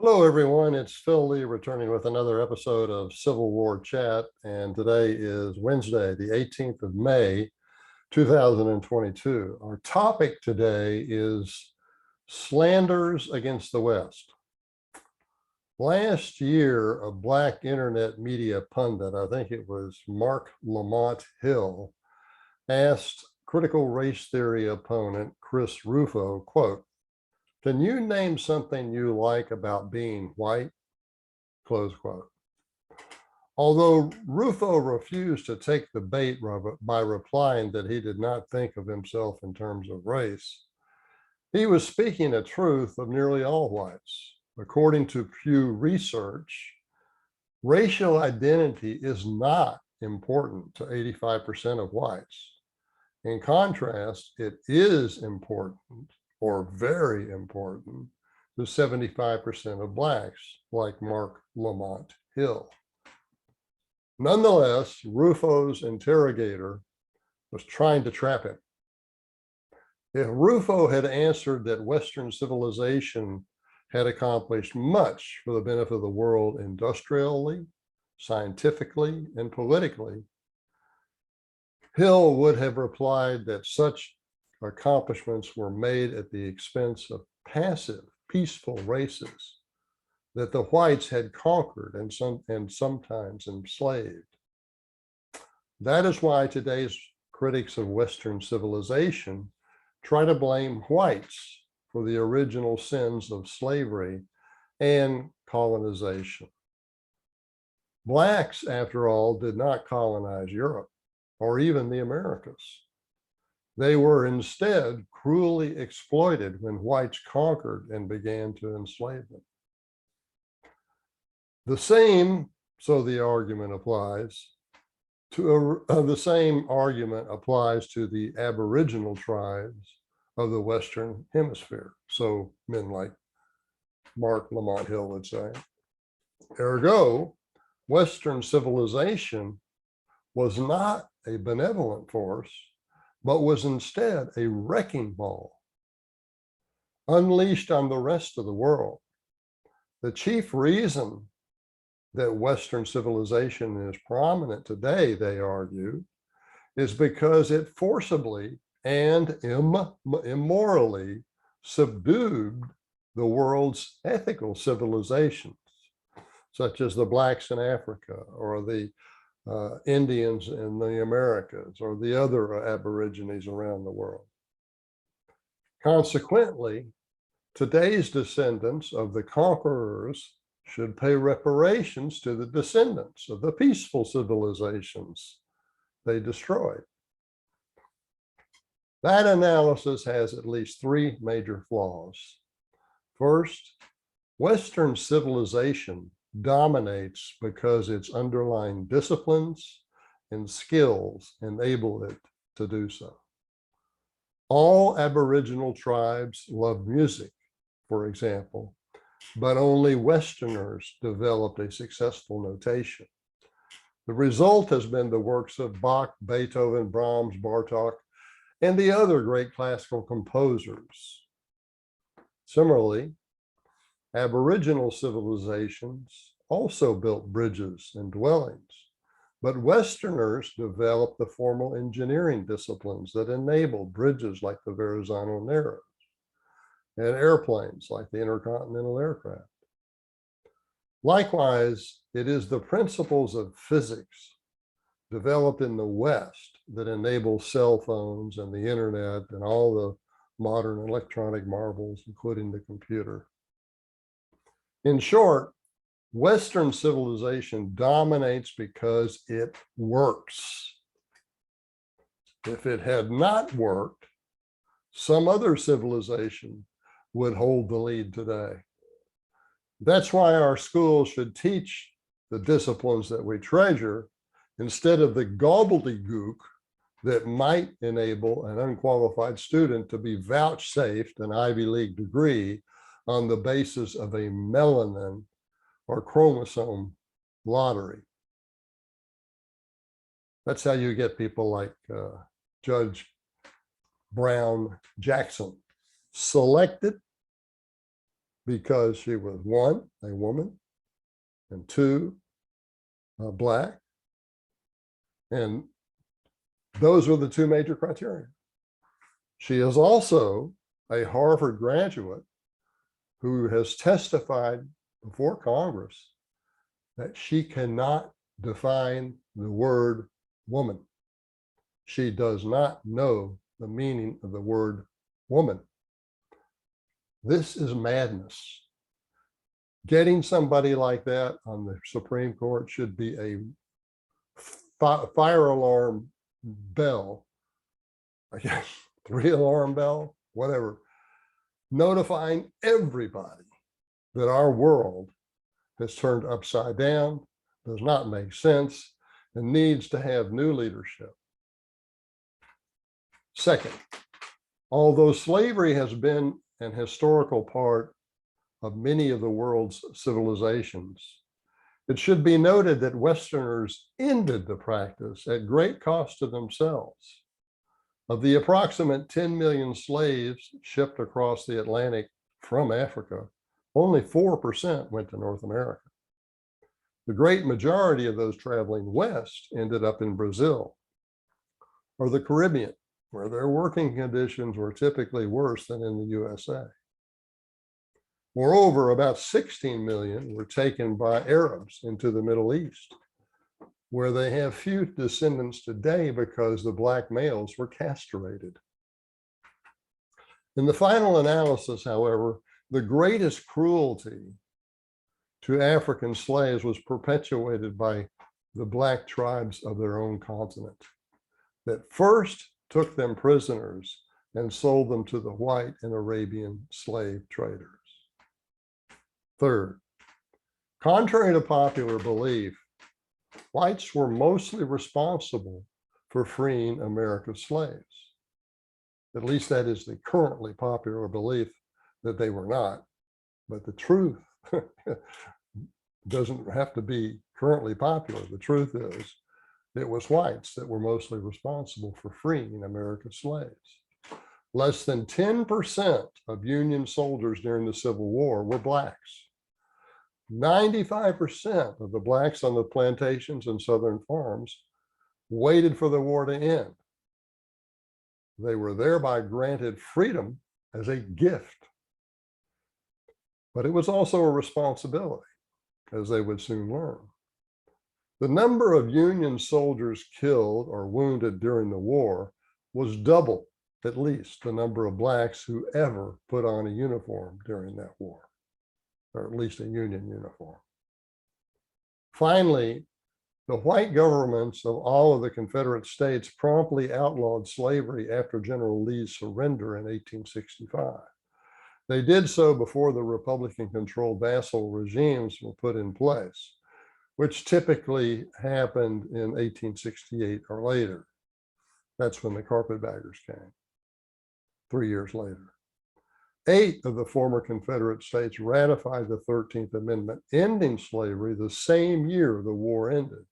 Hello, everyone. It's Phil Lee returning with another episode of Civil War Chat. And today is Wednesday, the 18th of May, 2022. Our topic today is slanders against the West. Last year, a Black internet media pundit, I think it was Mark LaMont Hill, asked critical race theory opponent Chris Rufo, quote, "Can you name something you like about being white?" Close quote. Although Rufo refused to take the bait by replying that he did not think of himself in terms of race, he was speaking a truth of nearly all whites. According to Pew Research, racial identity is not important to 85% of whites. In contrast, it is important or very important to 75% of Blacks, like Mark LaMont Hill. Nonetheless, Rufo's interrogator was trying to trap him. If Rufo had answered that Western civilization had accomplished much for the benefit of the world industrially, scientifically, and politically, Hill would have replied that such accomplishments were made at the expense of passive, peaceful races that the whites had conquered and sometimes enslaved. That is why today's critics of Western civilization try to blame whites for the original sins of slavery and colonization. Blacks, after all, did not colonize Europe or even the Americas. They were instead cruelly exploited when whites conquered and began to enslave them. The same, so the argument applies to the same argument applies to the Aboriginal tribes of the Western Hemisphere. So men like Mark LaMont Hill would say. Ergo, Western civilization was not a benevolent force, but was instead a wrecking ball unleashed on the rest of the world. The chief reason that Western civilization is prominent today, they argue, is because it forcibly and immorally subdued the world's ethical civilizations, such as the Blacks in Africa or the Indians in the Americas or the other Aborigines around the world. Consequently, today's descendants of the conquerors should pay reparations to the descendants of the peaceful civilizations they destroyed. That analysis has at least three major flaws. First, Western civilization dominates because its underlying disciplines and skills enable it to do so. All Aboriginal tribes love music, for example, but only Westerners developed a successful notation. The result has been the works of Bach, Beethoven, Brahms, Bartok, and the other great classical composers. Similarly, Aboriginal civilizations also built bridges and dwellings, but Westerners developed the formal engineering disciplines that enabled bridges like the Verrazano Narrows and airplanes like the intercontinental aircraft. Likewise, it is the principles of physics developed in the West that enable cell phones and the internet and all the modern electronic marvels, including the computer. In short, Western civilization dominates because it works. If it had not worked, some other civilization would hold the lead today. That's why our schools should teach the disciplines that we treasure instead of the gobbledygook that might enable an unqualified student to be vouchsafed an Ivy League degree on the basis of a melanin or chromosome lottery. That's how you get people like Judge Brown Jackson selected because she was one, a woman, and two, black. And those are the two major criteria. She is also a Harvard graduate who has testified before Congress that she cannot define the word woman. She does not know the meaning of the word woman. This is madness. Getting somebody like that on the Supreme Court should be a fire alarm bell, I guess, 3-alarm bell, whatever, notifying everybody that our world has turned upside down, does not make sense, and needs to have new leadership. Second, although slavery has been an historical part of many of the world's civilizations, it should be noted that Westerners ended the practice at great cost to themselves. Of the approximate 10 million slaves shipped across the Atlantic from Africa, only 4% went to North America. The great majority of those traveling west ended up in Brazil or the Caribbean, where their working conditions were typically worse than in the USA. Moreover, about 16 million were taken by Arabs into the Middle East, where they have few descendants today because the black males were castrated. In the final analysis, however, the greatest cruelty to African slaves was perpetuated by the black tribes of their own continent that first took them prisoners and sold them to the white and Arabian slave traders. Third, contrary to popular belief, whites were mostly responsible for freeing America's slaves. At least that is the currently popular belief, that they were not. But the truth doesn't have to be currently popular. The truth is, it was whites that were mostly responsible for freeing America's slaves. Less than 10% of Union soldiers during the Civil War were blacks. 95% of the blacks on the plantations and southern farms waited for the war to end. They were thereby granted freedom as a gift. But it was also a responsibility, as they would soon learn. The number of Union soldiers killed or wounded during the war was double, at least, the number of blacks who ever put on a uniform during that war, or at least a Union uniform. Finally, the white governments of all of the Confederate states promptly outlawed slavery after General Lee's surrender in 1865. They did so before the Republican-controlled vassal regimes were put in place, which typically happened in 1868 or later. That's when the carpetbaggers came, 3 years later. 8 of the former Confederate states ratified the 13th Amendment, ending slavery the same year the war ended,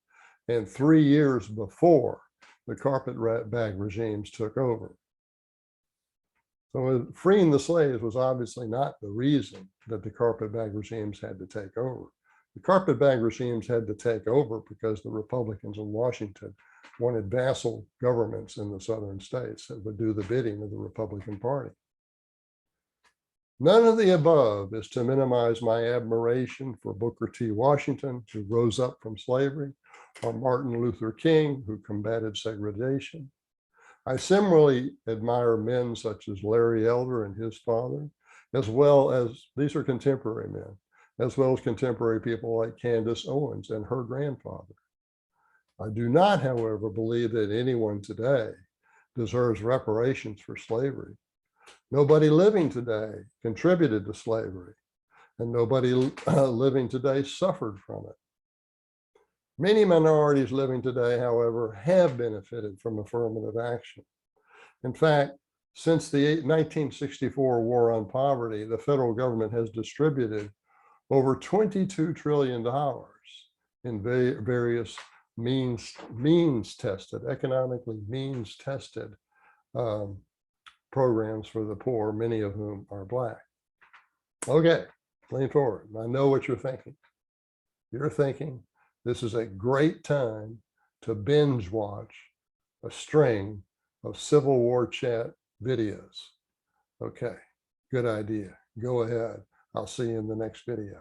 and 3 years before the carpetbag regimes took over. So freeing the slaves was obviously not the reason that the carpetbag regimes had to take over. The carpetbag regimes had to take over because the Republicans in Washington wanted vassal governments in the southern states that would do the bidding of the Republican Party. None of the above is to minimize my admiration for Booker T. Washington, who rose up from slavery, or Martin Luther King, who combated segregation. I similarly admire men such as Larry Elder and his father, as well as, these are contemporary men, as well as contemporary people like Candace Owens and her grandfather. I do not, however, believe that anyone today deserves reparations for slavery. Nobody living today contributed to slavery, and nobody living today suffered from it. Many minorities living today, however, have benefited from affirmative action. In fact, since the 1964 War on Poverty, the federal government has distributed over $22 trillion in various means-tested, economically means-tested programs for the poor, many of whom are Black. Okay, Lean forward. I know what you're thinking. You're thinking this is a great time to binge watch a string of Civil War chat videos. Okay, good idea. Go ahead. I'll see you in the next video.